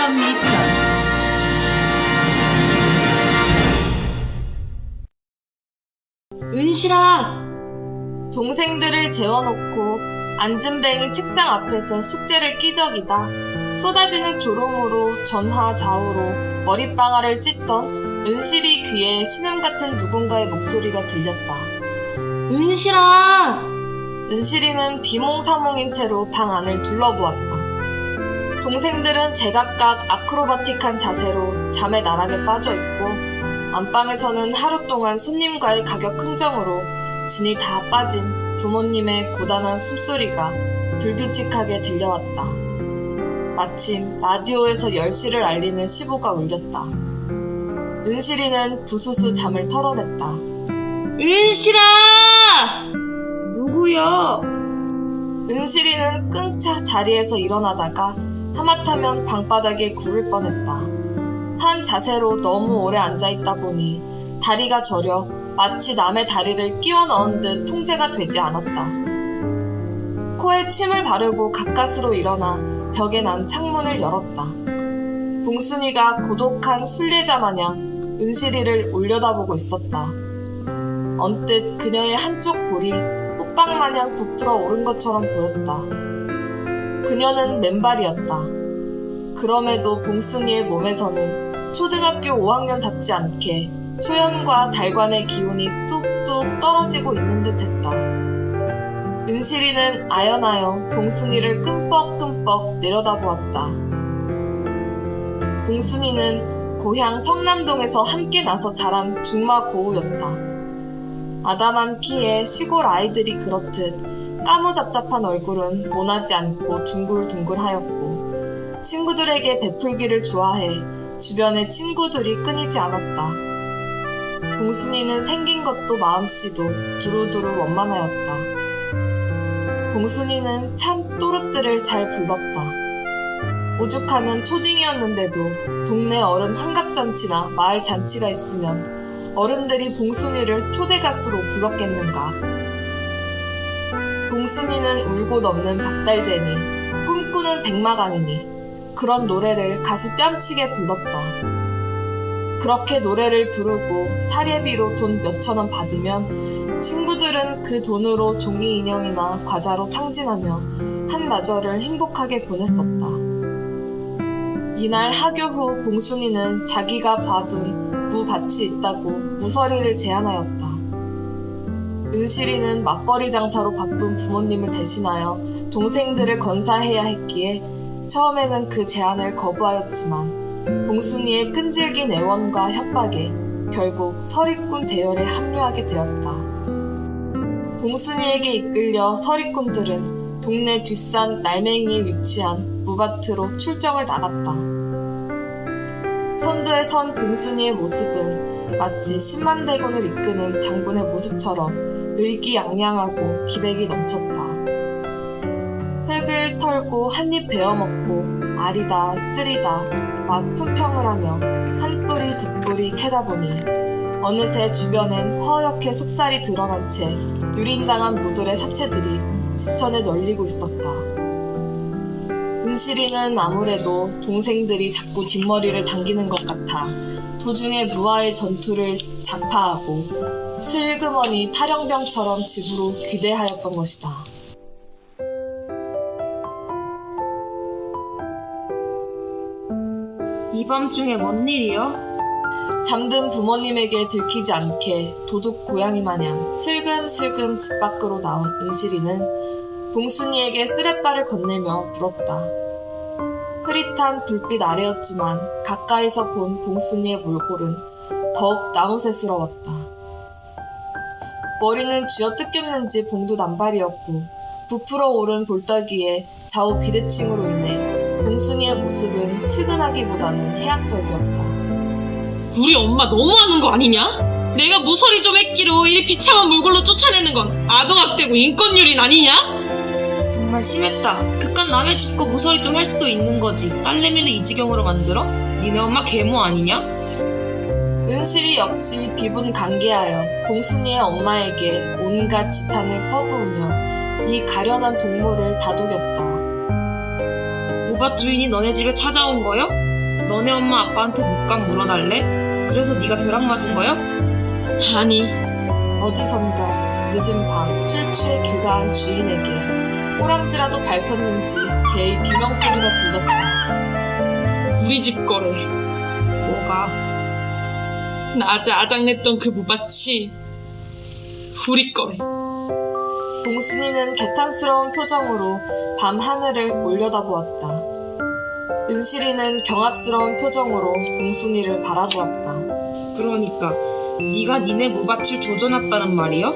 자신감이 있다. 은실아! 동생들을 재워놓고 앉은뱅이 책상 앞에서 숙제를 끼적이다 쏟아지는 졸음으로 전화 좌우로 머릿방아를 찢던 은실이 귀에 신음같은 누군가의 목소리가 들렸다. 은실아! 은실이는 비몽사몽인 채로 방 안을 둘러보았다. 동생들은 제각각 아크로바틱한 자세로 잠에 나락에 빠져있고 안방에서는 하루 동안 손님과의 가격 흥정으로 진이 다 빠진 부모님의 고단한 숨소리가 불규칙하게 들려왔다. 마침 라디오에서 10시를 알리는 시보가 울렸다. 은실이는 부스스 잠을 털어냈다. 은실아! 누구야? 은실이는 끙차 자리에서 일어나다가 하마터면 방바닥에 굴을 뻔했다. 한 자세로 너무 오래 앉아있다 보니 다리가 저려 마치 남의 다리를 끼워 넣은 듯 통제가 되지 않았다. 코에 침을 바르고 가까스로 일어나 벽에 난 창문을 열었다. 봉순이가 고독한 순례자 마냥 은실이를 올려다보고 있었다. 언뜻 그녀의 한쪽 볼이 호빵 마냥 부풀어 오른 것처럼 보였다. 그녀는 맨발이었다. 그럼에도 봉순이의 몸에서는 초등학교 5학년답지 않게 초연과 달관의 기운이 뚝뚝 떨어지고 있는 듯했다. 은실이는 아연하여 봉순이를 끔뻑끔뻑 내려다보았다. 봉순이는 고향 성남동에서 함께 나서 자란 중마고우였다. 아담한 키에 시골 아이들이 그렇듯 까무잡잡한 얼굴은 모나지 않고 둥글둥글하였고 친구들에게 베풀기를 좋아해 주변에 친구들이 끊이지 않았다. 봉순이는 생긴 것도 마음씨도 두루두루 원만하였다. 봉순이는 참 또르뜨를 잘 불렀다. 오죽하면 초딩이었는데도 동네 어른 환갑잔치나 마을 잔치가 있으면 어른들이 봉순이를 초대가수로 불렀겠는가. 봉순이는 울고 넘는 박달재니 꿈꾸는 백마강이니 그런 노래를 가수 뺨치게 불렀다. 그렇게 노래를 부르고 사례비로 돈 몇천원 받으면 친구들은 그 돈으로 종이 인형이나 과자로 탕진하며 한나절을 행복하게 보냈었다. 이날 하교 후 봉순이는 자기가 봐둔 무밭이 있다고 무서리를 제안하였다. 은실이는 맞벌이 장사로 바쁜 부모님을 대신하여 동생들을 건사해야 했기에 처음에는 그 제안을 거부하였지만 봉순이의 끈질긴 애원과 협박에 결국 서리꾼 대열에 합류하게 되었다. 봉순이에게 이끌려 서리꾼들은 동네 뒷산 날맹이에 위치한 무밭으로 출정을 나갔다. 선두에 선 봉순이의 모습은 마치 10만 대군을 이끄는 장군의 모습처럼 의기양양하고 기백이 넘쳤다. 흙을 털고 한입 베어먹고 알이다 쓰리다 막 품평을 하며 한 뿌리 두 뿌리 캐다 보니 어느새 주변엔 허옇게 속살이 드러난 채 유린당한 무들의 사체들이 지천에 널리고 있었다. 은실이는 아무래도 동생들이 자꾸 뒷머리를 당기는 것 같아 도중에 무아의 전투를 자파하고 슬그머니 탈영병처럼 집으로 귀대하였던 것이다. 이 밤중에 뭔 일이요? 잠든 부모님에게 들키지 않게 도둑 고양이 마냥 슬금슬금 집 밖으로 나온 은실이는 봉순이에게 쓰레빠를 건네며 물었다. 흐릿한 불빛 아래였지만 가까이서 본 봉순이의 몰골은 더욱 나무새스러웠다. 머리는 쥐어뜯겼는지 봉두 단발이었고 부풀어 오른 볼따기에 좌우 비대칭으로 인해 봉순이의 모습은 측은하기보다는 해학적이었다. 우리 엄마 너무하는 거 아니냐? 내가 무서리 좀 했기로 이 비참한 몰골로 쫓아내는 건 아동학대고 인권유린 아니냐? 정말 심했다. 그깟 남의 집 거 무서리 좀 할 수도 있는 거지. 딸내미를 이 지경으로 만들어? 니네 엄마 계모 아니냐? 은실이 역시 비분 간계하여 봉순이의 엄마에게 온갖 지탄을 퍼부으며 이 가련한 동물을 다독였다. 무밭 주인이 너네 집에 찾아온 거요? 너네 엄마 아빠한테 묵감 물어달래? 그래서 네가 벼락 맞은 거야? 아니, 어디선가 늦은 밤 술 취해 귀가한 주인에게 꼬랑지라도 밟혔는지 개의 비명소리가 들렸다. 우리 집 거래. 뭐가? 낮에 아작냈던 그 무밭이 우리 거래. 봉순이는 개탄스러운 표정으로 밤 하늘을 올려다보았다. 은실이는 경악스러운 표정으로 봉순이를 바라보았다. 그러니까 네가 니네 무밭을 조져놨다는 말이야?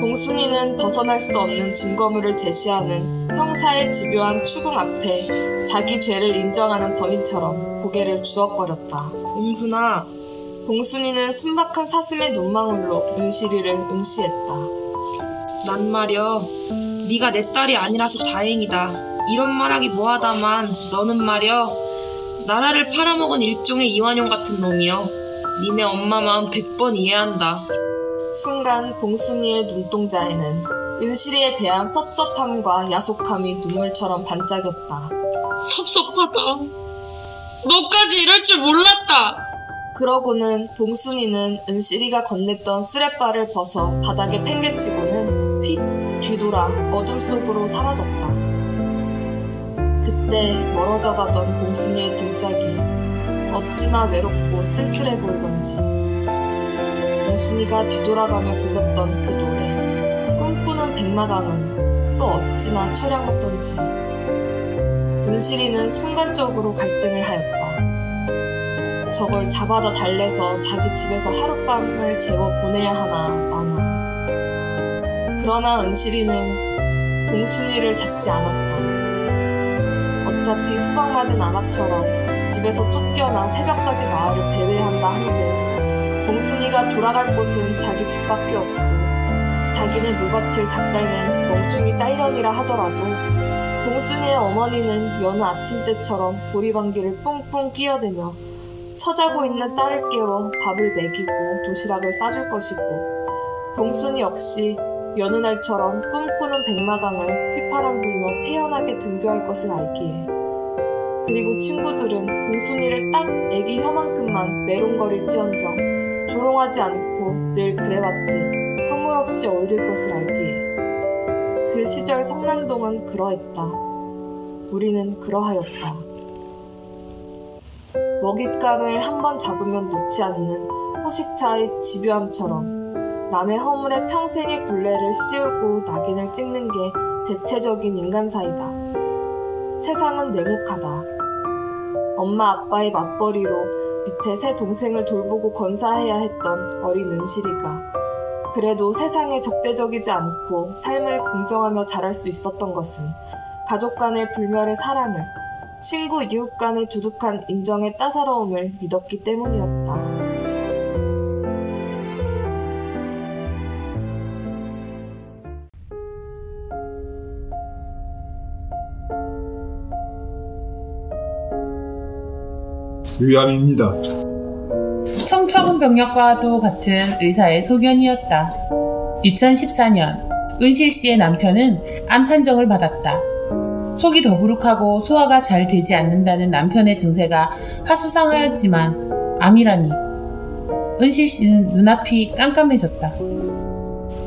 봉순이는 벗어날 수 없는 증거물을 제시하는 형사의 집요한 추궁 앞에 자기 죄를 인정하는 범인처럼 고개를 주걱거렸다. 봉순아, 봉순이는 순박한 사슴의 눈망울로 은실이를 응시했다. 난 말여 네가 내 딸이 아니라서 다행이다. 이런 말하기 뭐하다만 너는 말여 나라를 팔아먹은 일종의 이완용 같은 놈이여. 니네 엄마 마음 100번 이해한다. 순간 봉순이의 눈동자에는 은실이에 대한 섭섭함과 야속함이 눈물처럼 반짝였다. 섭섭하다. 너까지 이럴 줄 몰랐다. 그러고는 봉순이는 은실이가 건넸던 쓰레빠를 벗어 바닥에 팽개치고는 휙 뒤돌아 어둠 속으로 사라졌다. 그때 멀어져 가던 봉순이의 등짝이 어찌나 외롭고 쓸쓸해 보이던지 봉순이가 뒤돌아가며 불렀던 그 노래 꿈꾸는 백마강은 또 어찌나 처량했던지 은실이는 순간적으로 갈등을 하였다. 저걸 잡아다 달래서 자기 집에서 하룻밤을 재워 보내야 하나 마나. 그러나 은실이는 봉순이를 잡지 않았다. 어차피 수박맞은 안압처럼 집에서 쫓겨나 새벽까지 마을을 배회한다 한들 봉순이가 돌아갈 곳은 자기 집밖에 없고 자기네 무밭을 작살낸 멍충이 딸년이라 하더라도 봉순이의 어머니는 여느 아침 때처럼 보리방귀를 뿡뿡 끼어대며 처자고 있는 딸을 깨워 밥을 먹이고 도시락을 싸줄 것이고 봉순이 역시 여느 날처럼 꿈꾸는 백마강을 휘파람 불며 태연하게 등교할 것을 알기에 그리고 친구들은 봉순이를 딱 애기 혀만큼만 메롱거릴지언정 조롱하지 않고 늘 그래왔듯 허물없이 어울릴 것을 알기에 그 시절 성남동은 그러했다. 우리는 그러하였다. 먹잇감을 한번 잡으면 놓지 않는 포식자의 집요함처럼 남의 허물에 평생의 굴레를 씌우고 낙인을 찍는 게 대체적인 인간사이다. 세상은 냉혹하다. 엄마 아빠의 맞벌이로 밑에 새 동생을 돌보고 건사해야 했던 어린 은실이가 그래도 세상에 적대적이지 않고 삶을 긍정하며 자랄 수 있었던 것은 가족 간의 불멸의 사랑을 친구 이웃 간의 두둑한 인정의 따사로움을 믿었기 때문이었다. 위암입니다. 청처분 병력과도 같은 의사의 소견이었다. 2014년 은실 씨의 남편은 암 판정을 받았다. 속이 더부룩하고 소화가 잘 되지 않는다는 남편의 증세가 하수상하였지만 암이라니. 은실 씨는 눈앞이 깜깜해졌다.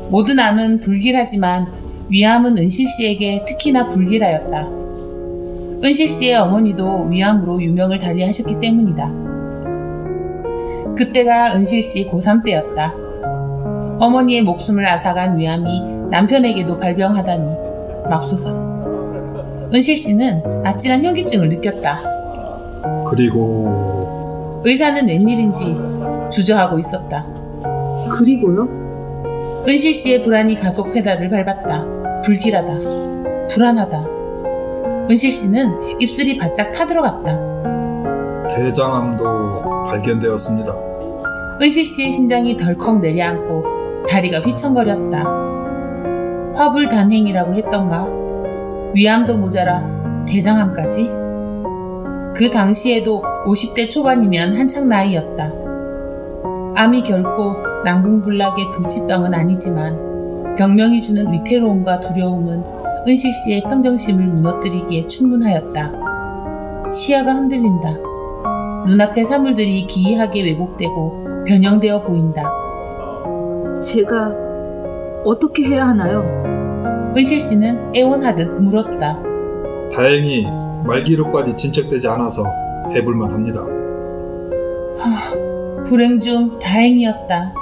모든 암은 불길하지만 위암은 은실 씨에게 특히나 불길하였다. 은실 씨의 어머니도 위암으로 유명을 달리하셨기 때문이다. 그때가 은실 씨 고3 때였다. 어머니의 목숨을 앗아간 위암이 남편에게도 발병하다니 맙소사. 은실 씨는 아찔한 현기증을 느꼈다. 그리고 의사는 웬일인지 주저하고 있었다. 그리고요? 은실 씨의 불안이 가속 페달을 밟았다. 불길하다. 불안하다. 은실 씨는 입술이 바짝 타들어갔다. 대장암도 발견되었습니다. 은실 씨의 심장이 덜컥 내려앉고 다리가 휘청거렸다. 화불단행이라고 했던가? 위암도 모자라 대장암까지? 그 당시에도 50대 초반이면 한창 나이였다. 암이 결코 난공불락의 불치병은 아니지만 병명이 주는 위태로움과 두려움은 은실 씨의 평정심을 무너뜨리기에 충분하였다. 시야가 흔들린다. 눈앞의 사물들이 기이하게 왜곡되고 변형되어 보인다. 제가 어떻게 해야 하나요? 은실 씨는 애원하듯 물었다. 다행히 말기로까지 진척되지 않아서 해볼만 합니다. 불행 중 다행이었다.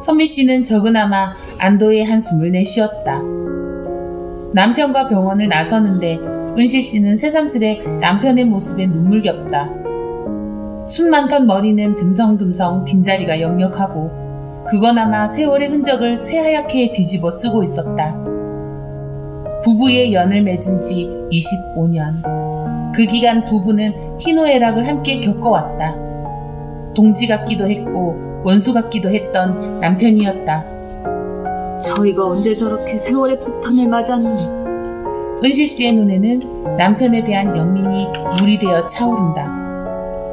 선미 씨는 적으나마 안도의 한숨을 내쉬었다. 남편과 병원을 나서는데 은실 씨는 새삼스레 남편의 모습에 눈물겹다. 숱 많던 머리는 듬성듬성 빈자리가 역력하고 그거나마 세월의 흔적을 새하얗게 뒤집어 쓰고 있었다. 부부의 연을 맺은 지 25년. 그 기간 부부는 희노애락을 함께 겪어왔다. 동지 같기도 했고 원수 같기도 했던 남편이었다. 저희가 언제 저렇게 세월의 폭탄을 맞았니? 은실 씨의 눈에는 남편에 대한 연민이 물이 되어 차오른다.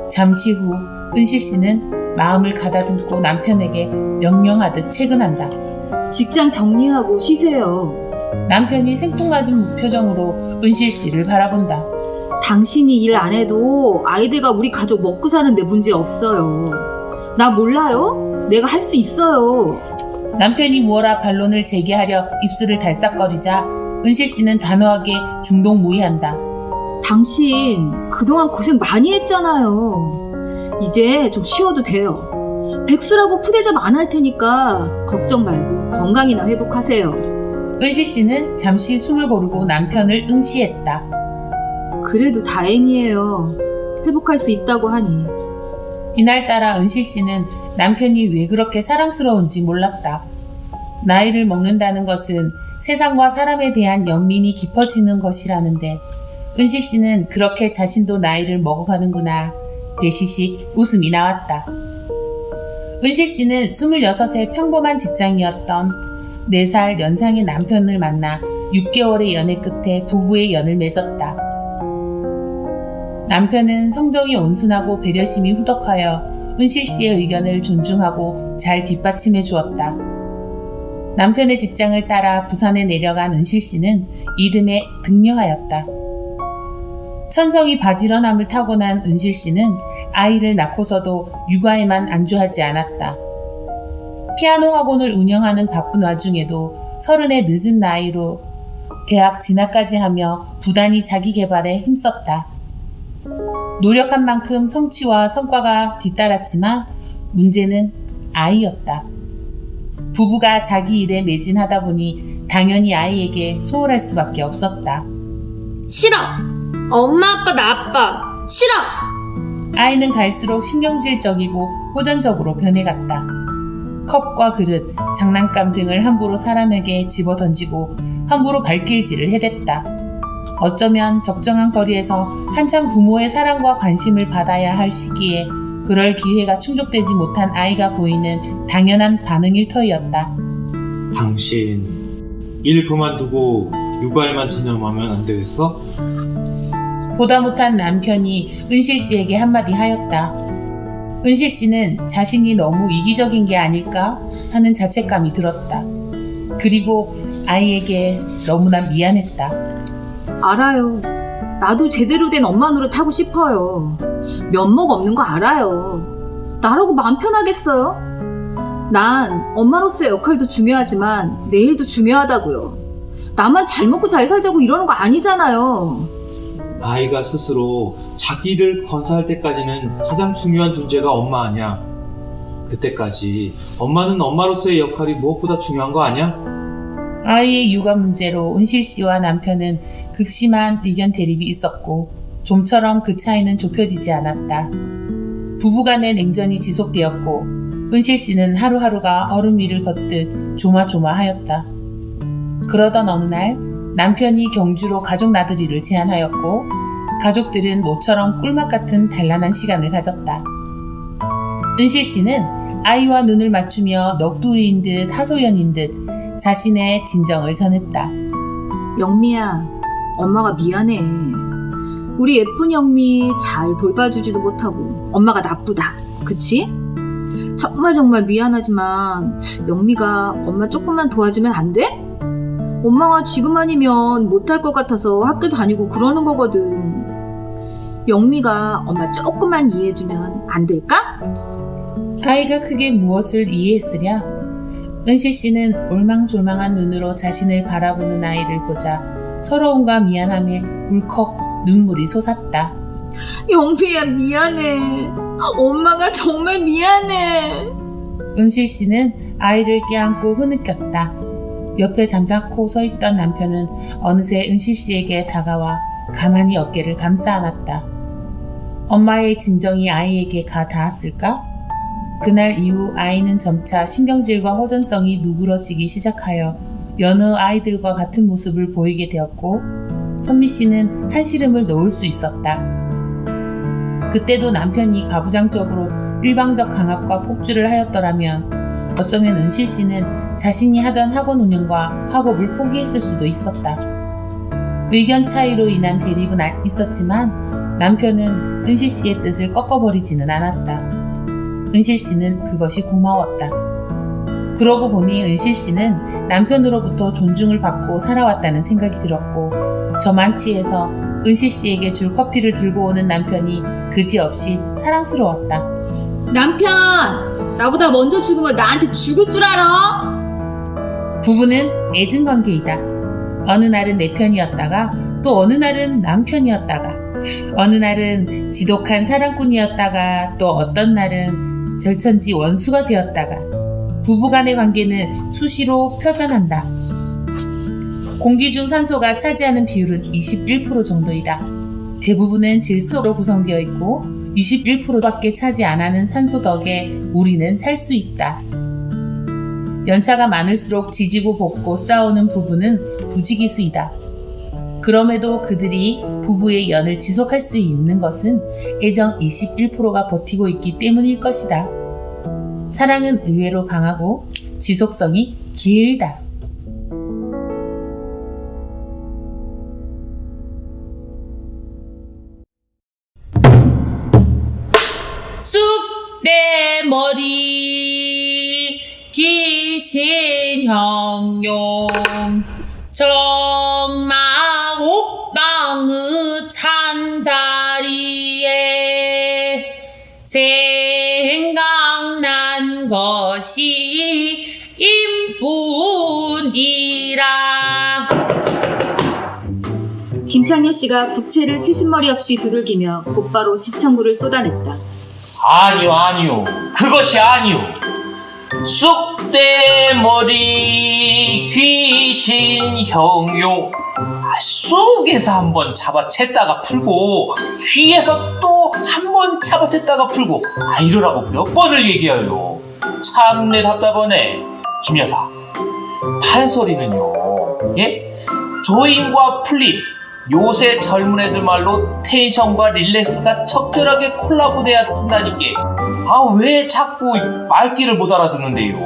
잠시 후 은실 씨는 마음을 가다듬고 남편에게 명령하듯 채근한다. 직장 정리하고 쉬세요. 남편이 생뚱맞은 무표정으로 은실 씨를 바라본다. 당신이 일 안 해도 아이들과 우리 가족 먹고 사는데 문제 없어요. 나 몰라요? 내가 할 수 있어요. 남편이 무어라 반론을 제기하려 입술을 달싹거리자 은실 씨는 단호하게 중동무의한다. 당신 그동안 고생 많이 했잖아요. 이제 좀 쉬어도 돼요. 백수라고 푸대접 안 할 테니까 걱정 말고 건강이나 회복하세요. 은실 씨는 잠시 숨을 고르고 남편을 응시했다. 그래도 다행이에요. 회복할 수 있다고 하니. 이날따라 은실 씨는 남편이 왜 그렇게 사랑스러운지 몰랐다. 나이를 먹는다는 것은 세상과 사람에 대한 연민이 깊어지는 것이라는데 은실 씨는 그렇게 자신도 나이를 먹어가는구나. 배시식 웃음이 나왔다. 은실 씨는 26의 평범한 직장이었던 4살 연상의 남편을 만나 6개월의 연애 끝에 부부의 연을 맺었다. 남편은 성정이 온순하고 배려심이 후덕하여 은실 씨의 의견을 존중하고 잘 뒷받침해 주었다. 남편의 직장을 따라 부산에 내려간 은실 씨는 이듬해 등려하였다. 천성이 바지런함을 타고난 은실 씨는 아이를 낳고서도 육아에만 안주하지 않았다. 피아노 학원을 운영하는 바쁜 와중에도 30의 늦은 나이로 대학 진학까지 하며 부단히 자기 개발에 힘썼다. 노력한 만큼 성취와 성과가 뒤따랐지만 문제는 아이였다. 부부가 자기 일에 매진하다 보니 당연히 아이에게 소홀할 수밖에 없었다. 싫어! 엄마 아빠 나 아빠 싫어! 아이는 갈수록 신경질적이고 호전적으로 변해갔다. 컵과 그릇, 장난감 등을 함부로 사람에게 집어던지고 함부로 발길질을 해댔다. 어쩌면 적정한 거리에서 한창 부모의 사랑과 관심을 받아야 할 시기에 그럴 기회가 충족되지 못한 아이가 보이는 당연한 반응일 터이었다. 당신 일 그만두고 육아에만 전념하면 안 되겠어? 보다 못한 남편이 은실 씨에게 한마디 하였다. 은실 씨는 자신이 너무 이기적인 게 아닐까 하는 자책감이 들었다. 그리고 아이에게 너무나 미안했다. 알아요. 나도 제대로 된 엄마 노릇 하고 싶어요. 면목 없는 거 알아요. 나라고 마음 편하겠어요? 난 엄마로서의 역할도 중요하지만 내 일도 중요하다고요. 나만 잘 먹고 잘 살자고 이러는 거 아니잖아요. 아이가 스스로 자기를 건사할 때까지는 가장 중요한 존재가 엄마 아니야. 그때까지 엄마는 엄마로서의 역할이 무엇보다 중요한 거 아니야? 아이의 육아 문제로 은실 씨와 남편은 극심한 의견 대립이 있었고 좀처럼 그 차이는 좁혀지지 않았다. 부부간의 냉전이 지속되었고 은실 씨는 하루하루가 얼음 위를 걷듯 조마조마하였다. 그러던 어느 날 남편이 경주로 가족 나들이를 제안하였고 가족들은 모처럼 꿀맛 같은 단란한 시간을 가졌다. 은실 씨는 아이와 눈을 맞추며 넋두리인 듯 하소연인 듯 자신의 진정을 전했다. 영미야, 엄마가 미안해. 우리 예쁜 영미 잘 돌봐주지도 못하고 엄마가 나쁘다. 그치? 정말 미안하지만 영미가 엄마 조금만 도와주면 안 돼? 엄마가 지금 아니면 못할 것 같아서 학교 다니고 그러는 거거든. 영미가 엄마 조금만 이해해주면 안 될까? 아이가 크게 무엇을 이해했으랴? 은실 씨는 올망졸망한 눈으로 자신을 바라보는 아이를 보자 서러움과 미안함에 울컥 눈물이 솟았다. 영미야, 미안해. 엄마가 정말 미안해. 은실 씨는 아이를 껴안고 흐느꼈다. 옆에 잠자코 서 있던 남편은 어느새 은실 씨에게 다가와 가만히 어깨를 감싸 안았다. 엄마의 진정이 아이에게 가 닿았을까? 그날 이후 아이는 점차 신경질과 호전성이 누그러지기 시작하여 여느 아이들과 같은 모습을 보이게 되었고 선미 씨는 한시름을 놓을 수 있었다. 그때도 남편이 가부장적으로 일방적 강압과 폭주를 하였더라면 어쩌면 은실 씨는 자신이 하던 학원 운영과 학업을 포기했을 수도 있었다. 의견 차이로 인한 대립은 있었지만 남편은 은실 씨의 뜻을 꺾어버리지는 않았다. 은실 씨는 그것이 고마웠다. 그러고 보니 은실 씨는 남편으로부터 존중을 받고 살아왔다는 생각이 들었고 저만치에서 은실 씨에게 줄 커피를 들고 오는 남편이 그지없이 사랑스러웠다. 남편! 나보다 먼저 죽으면 나한테 죽을 줄 알아? 부부는 애증 관계이다. 어느 날은 내 편이었다가 또 어느 날은 남편이었다가 어느 날은 지독한 사랑꾼이었다가 또 어떤 날은 절천지 원수가 되었다가 부부간의 관계는 수시로 표변한다. 공기 중 산소가 차지하는 비율은 21% 정도이다. 대부분은 질소로 구성되어 있고 21%밖에 차지 안 하는 산소 덕에 우리는 살 수 있다. 연차가 많을수록 지지고 볶고 싸우는 부부는 부지기수이다. 그럼에도 그들이 부부의 연을 지속할 수 있는 것은 애정 21%가 버티고 있기 때문일 것이다. 사랑은 의외로 강하고 지속성이 길다. 쑥 내 머리 귀신 형용 정마 옥방의 찬자리에 생각난 것이 임뿐이라. 김창렬 씨가 부채를 70머리 없이 두들기며 곧바로 지청구를 쏟아냈다. 아니요. 그것이 아니요. 쑥대머리 귀신 형용. 쑥에서 한번 잡아챘다가 풀고 귀에서 또 한번 잡아챘다가 풀고 이러라고 몇 번을 얘기해요. 참내 답답하네. 김 여사, 판소리는요, 예? 조임과 풀림, 요새 젊은 애들 말로 텐션과 릴렉스가 적절하게 콜라보돼야 쓴다니까. 왜 자꾸 말귀를 못 알아듣는데요?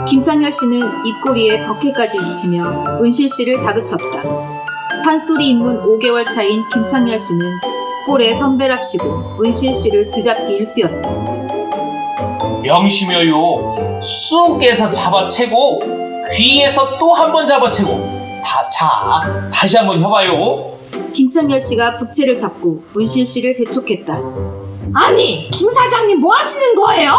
김창렬 씨는 입꼬리에 버켓까지 붙이며 은실 씨를 다그쳤다. 판소리 입문 5개월 차인 김창렬 씨는 꼴에 선배랍시고 은실 씨를 드잡기 일쑤였다. 명심해요. 쑥에서 잡아채고 귀에서 또 한 번 잡아채고. 다시 한번 해봐요. 김창렬 씨가 부채를 잡고 은실 씨를 재촉했다. 아니, 김 사장님 뭐 하시는 거예요?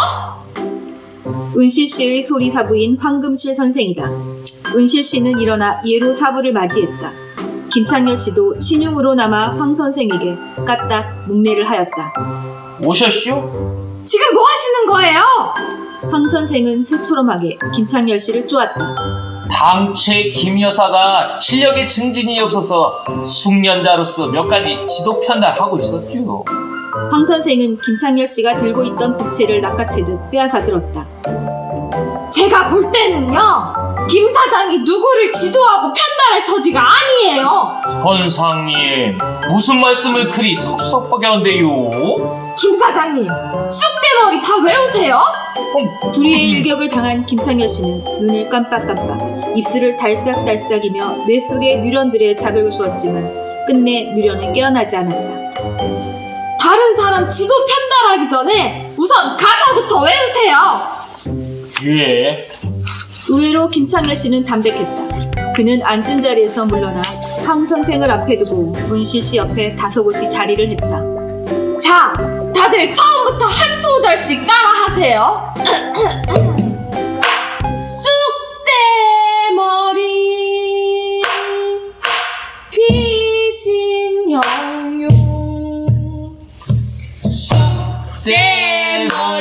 은실 씨의 소리 사부인 황금실 선생이다. 은실 씨는 일어나 예로 사부를 맞이했다. 김창렬 씨도 신용으로 남아 황 선생에게 까딱 묵례를 하였다. 오셨쇼? 지금 뭐 하시는 거예요? 황 선생은 새초롬하게 김창렬 씨를 쪼았다. 당최 김 여사가 실력에 증진이 없어서 숙련자로서 몇 가지 지도 편달하고 있었죠. 황 선생은 김창렬 씨가 들고 있던 부채를 낚아채듯 빼앗아 들었다. 제가 볼 때는요, 김 사장이 누구를 지도하고 편달할 처지가 아니에요. 선상님, 무슨 말씀을 그리 섭섭하게 한대요? 김 사장님, 쑥대머리 다 외우세요? 불의의 일격을 당한 김창렬 씨는 눈을 깜빡깜빡, 입술을 달싹달싹이며 뇌 속의 뉴런들의 자극을 주었지만 끝내 뉴런은 깨어나지 않았다. 다른 사람 지도 편달하기 전에 우선 가사부터 외우세요. 예. 의외로 김창렬 씨는 담백했다. 그는 앉은 자리에서 물러나 황 선생을 앞에 두고 은실 씨 옆에 다소곳이 자리를 했다. 자, 다들 처음부터 한 소절씩 따라 하세요. 쑥대머리 귀신 형용 쑥대머리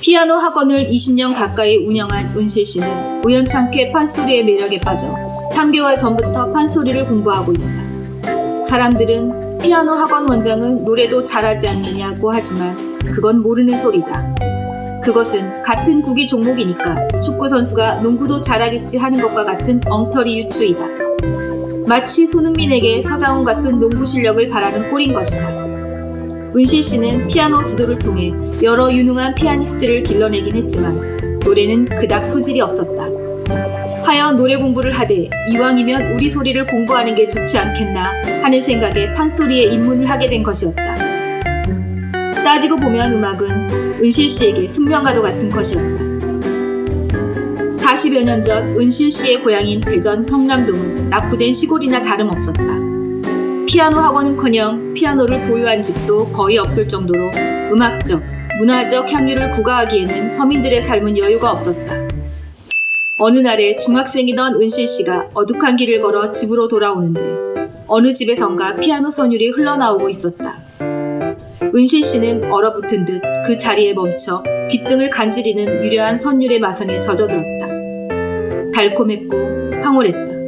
피아노 학원을 20년 가까이 운영한 은실 씨는 우연찮게 판소리의 매력에 빠져 3개월 전부터 판소리를 공부하고 있다. 사람들은 피아노 학원 원장은 노래도 잘하지 않느냐고 하지만 그건 모르는 소리다. 그것은 같은 구기 종목이니까 축구 선수가 농구도 잘하겠지 하는 것과 같은 엉터리 유추이다. 마치 손흥민에게 서장훈 같은 농구 실력을 바라는 꼴인 것이다. 은실 씨는 피아노 지도를 통해 여러 유능한 피아니스트를 길러내긴 했지만 노래는 그닥 소질이 없었다. 하여 노래 공부를 하되 이왕이면 우리 소리를 공부하는 게 좋지 않겠나 하는 생각에 판소리에 입문을 하게 된 것이었다. 따지고 보면 음악은 은실 씨에게 숙명과도 같은 것이었다. 40여 년 전 은실 씨의 고향인 대전 성남동은 낙후된 시골이나 다름없었다. 피아노 학원은커녕 피아노를 보유한 집도 거의 없을 정도로 음악적, 문화적 향유를 구가하기에는 서민들의 삶은 여유가 없었다. 어느 날에 중학생이던 은실 씨가 어둑한 길을 걸어 집으로 돌아오는데 어느 집에선가 피아노 선율이 흘러나오고 있었다. 은실 씨는 얼어붙은 듯 그 자리에 멈춰 귓등을 간지리는 유려한 선율의 마성에 젖어들었다. 달콤했고 황홀했다.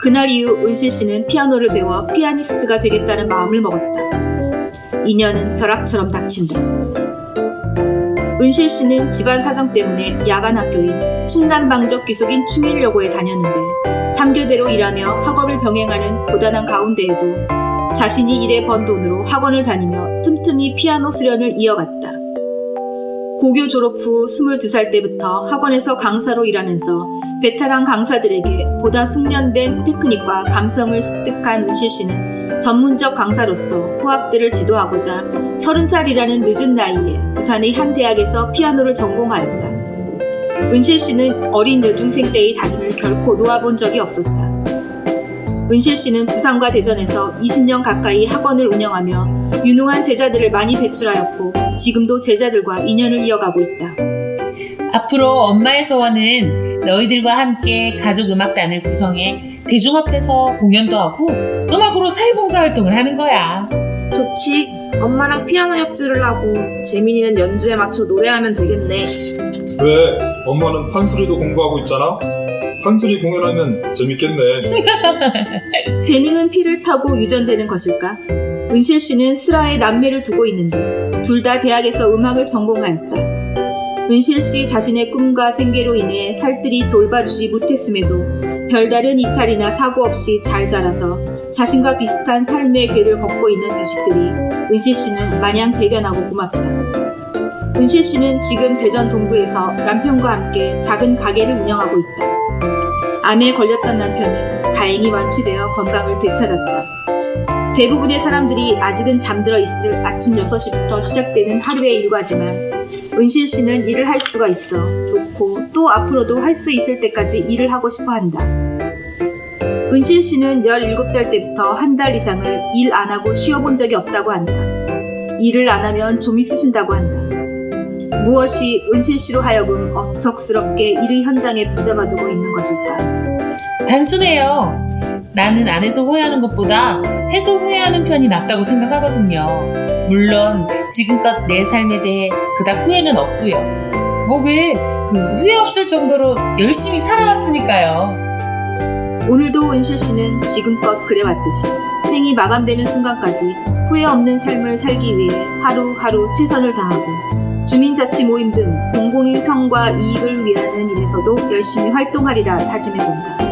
그날 이후 은실 씨는 피아노를 배워 피아니스트가 되겠다는 마음을 먹었다. 인연은 벼락처럼 닥친다. 은실 씨는 집안 사정 때문에 야간 학교인 충남방적 귀속인 충일여고에 다녔는데 3교대로 일하며 학업을 병행하는 고단한 가운데에도 자신이 일해 번 돈으로 학원을 다니며 틈틈이 피아노 수련을 이어갔다. 고교 졸업 후 22살 때부터 학원에서 강사로 일하면서 베테랑 강사들에게 보다 숙련된 테크닉과 감성을 습득한 은실 씨는 전문적 강사로서 후학들을 지도하고자 30살이라는 늦은 나이에 부산의 한 대학에서 피아노를 전공하였다. 은실 씨는 어린 여중생 때의 다짐을 결코 놓아본 적이 없었다. 은실 씨는 부산과 대전에서 20년 가까이 학원을 운영하며 유능한 제자들을 많이 배출하였고 지금도 제자들과 인연을 이어가고 있다. 앞으로 엄마의 소원은 너희들과 함께 가족 음악단을 구성해 대중 앞에서 공연도 하고 음악으로 사회봉사활동을 하는 거야. 좋지. 엄마랑 피아노 협주를 하고 재민이는 연주에 맞춰 노래하면 되겠네. 왜? 엄마는 판소리도 공부하고 있잖아? 판소리 공연하면 재밌겠네. 재능은 피를 타고 유전되는 것일까? 은실 씨는 슬아의 남매를 두고 있는데 둘 다 대학에서 음악을 전공하였다. 은실 씨 자신의 꿈과 생계로 인해 살뜰히 돌봐주지 못했음에도 별다른 이탈이나 사고 없이 잘 자라서 자신과 비슷한 삶의 궤를 걷고 있는 자식들이 은실 씨는 마냥 대견하고 고맙다. 은실 씨는 지금 대전 동구에서 남편과 함께 작은 가게를 운영하고 있다. 암에 걸렸던 남편은 다행히 완치되어 건강을 되찾았다. 대부분의 사람들이 아직은 잠들어 있을 아침 6시부터 시작되는 하루의 일과지만 은실 씨는 일을 할 수가 있어 좋고 또 앞으로도 할 수 있을 때까지 일을 하고 싶어 한다. 은실 씨는 17살 때부터 한 달 이상을 일 안 하고 쉬어본 적이 없다고 한다. 일을 안 하면 좀이 쑤신다고 한다. 무엇이 은실 씨로 하여금 억척스럽게 일의 현장에 붙잡아두고 있는 것일까? 단순해요. 나는 안 해서 후회하는 것보다 해서 후회하는 편이 낫다고 생각하거든요. 물론 지금껏 내 삶에 대해 그닥 후회는 없고요. 후회 없을 정도로 열심히 살아왔으니까요. 오늘도 은실 씨는 지금껏 그래왔듯이 생이 마감되는 순간까지 후회 없는 삶을 살기 위해 하루하루 최선을 다하고 주민자치 모임 등 공공의 성과 이익을 위하는 일에서도 열심히 활동하리라 다짐해본다.